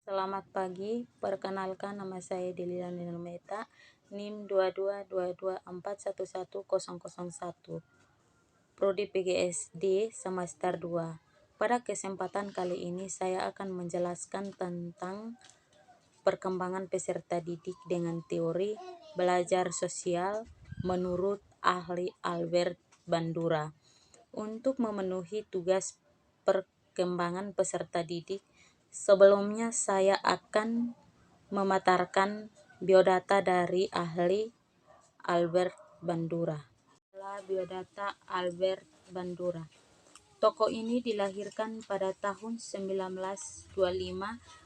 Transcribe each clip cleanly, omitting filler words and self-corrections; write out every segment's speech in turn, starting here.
Selamat pagi, perkenalkan nama saya Delila Nurmeta, NIM 2222411001, Prodi PGSD semester 2. Pada kesempatan kali ini saya akan menjelaskan tentang perkembangan peserta didik dengan teori belajar sosial menurut ahli Albert Bandura. Untuk memenuhi tugas perkembangan peserta didik, sebelumnya saya akan memaparkan biodata dari ahli Albert Bandura. Biodata Albert Bandura. Tokoh ini dilahirkan pada tahun 1925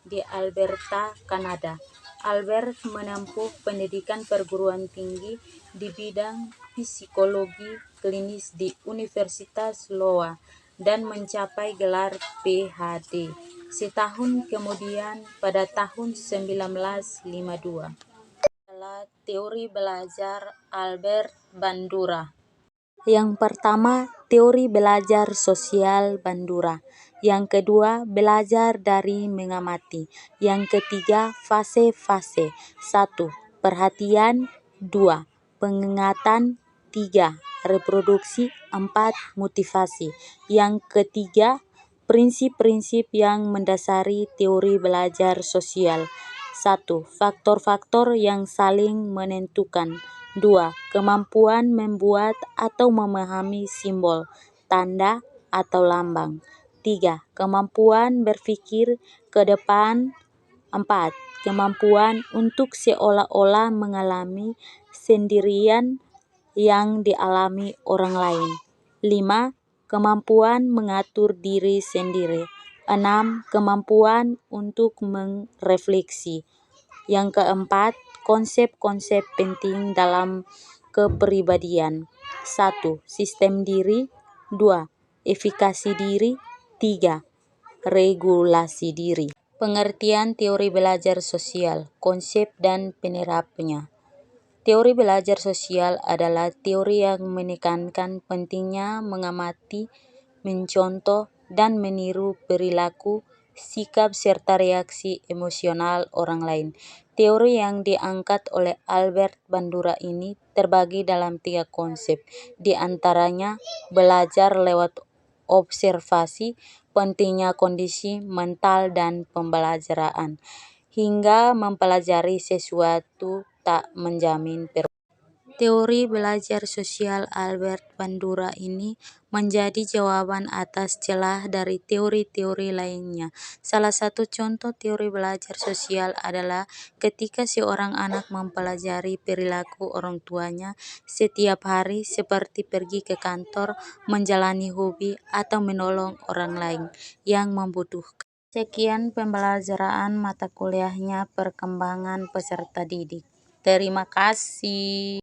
di Alberta, Kanada. Albert menempuh pendidikan perguruan tinggi di bidang psikologi klinis di Universitas Iowa dan mencapai gelar PhD. Setahun kemudian, pada tahun 1952, adalah teori belajar Albert Bandura. Yang pertama, teori belajar sosial Bandura. Yang kedua, belajar dari mengamati. Yang ketiga, fase-fase. 1. Perhatian. 2. Pengingatan. 3. Reproduksi. 4. Motivasi. Yang ketiga, prinsip-prinsip yang mendasari teori belajar sosial. 1. Faktor-faktor yang saling menentukan. 2. Kemampuan membuat atau memahami simbol, tanda, atau lambang. 3. Kemampuan berpikir ke depan. 4. Kemampuan untuk seolah-olah mengalami sendirian yang dialami orang lain. 5. Kemampuan mengatur diri sendiri. 6. Kemampuan untuk merefleksi. Yang keempat, konsep-konsep penting dalam kepribadian. 1. Sistem diri. 2. Efikasi diri. 3. Regulasi diri. Pengertian teori belajar sosial, konsep dan penerapnya. Teori belajar sosial adalah teori yang menekankan pentingnya mengamati, mencontoh, dan meniru perilaku, sikap, serta reaksi emosional orang lain. Teori yang diangkat oleh Albert Bandura ini terbagi dalam 3 konsep, di antaranya belajar lewat observasi, pentingnya kondisi mental dan pembelajaran, hingga mempelajari sesuatu tak menjamin Teori belajar sosial Albert Bandura ini menjadi jawaban atas celah dari teori-teori lainnya. Salah satu contoh teori belajar sosial adalah ketika seorang anak mempelajari perilaku orang tuanya setiap hari, seperti pergi ke kantor, menjalani hobi, atau menolong orang lain yang membutuhkan. Sekian pembelajaran mata kuliahnya perkembangan peserta didik. Terima kasih.